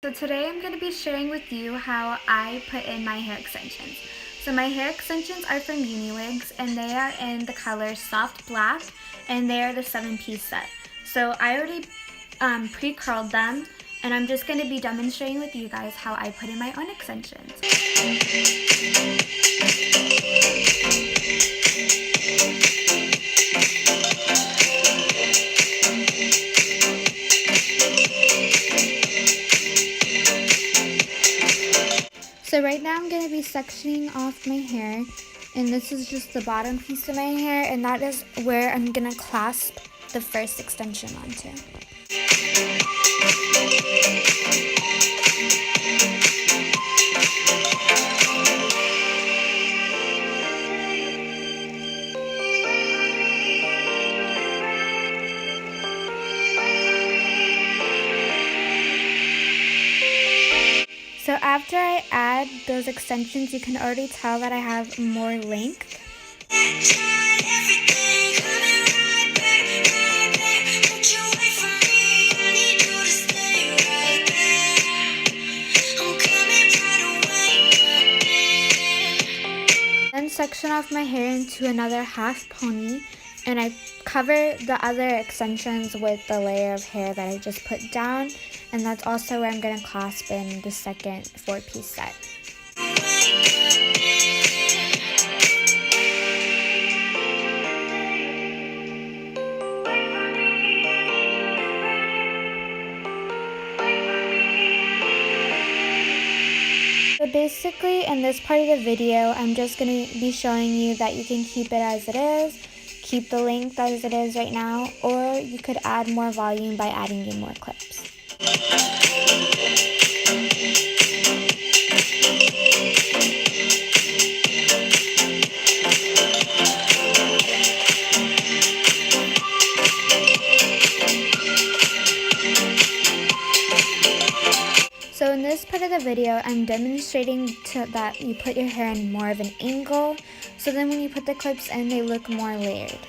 So today I'm going to be sharing with you how I put in my hair extensions. So my hair extensions are from UniWigs and they are in the color soft black and they are the 7-piece set. So I already pre-curled them and I'm just going to be demonstrating with you guys how I put in my own extensions. So right now I'm going to be sectioning off my hair, and this is just the bottom piece of my hair, and that is where I'm going to clasp the first extension onto. So after I add those extensions, you can already tell that I have more length. Then section off my hair into another half pony, and I cover the other extensions with the layer of hair that I just put down, and that's also where I'm going to clasp in the second 4-piece set. So basically in this part of the video, I'm just going to be showing you that you can keep it as it is, keep the length as it is right now, or you could add more volume by adding in more clips. So in this part of the video, I'm demonstrating that you put your hair in more of an angle, so then when you put the clips in, they look more layered.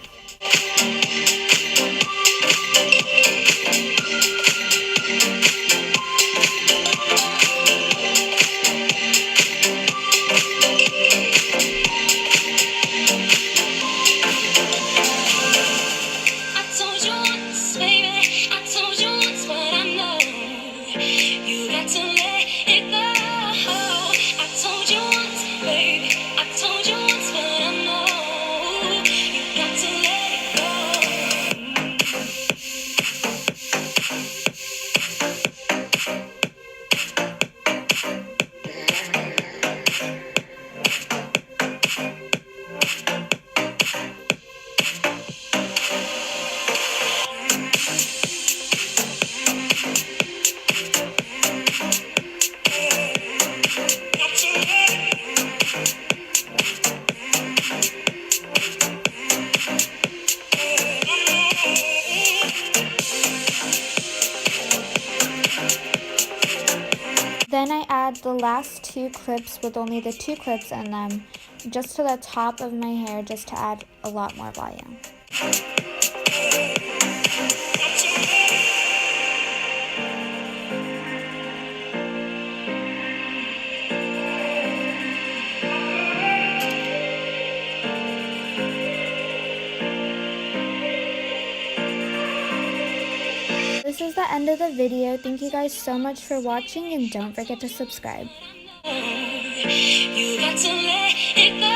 Then I add the last 2 clips with only the 2 clips in them, just to the top of my hair, just to add a lot more volume. This is the end of the video. Thank you guys so much for watching, and don't forget to subscribe. You got to let it go.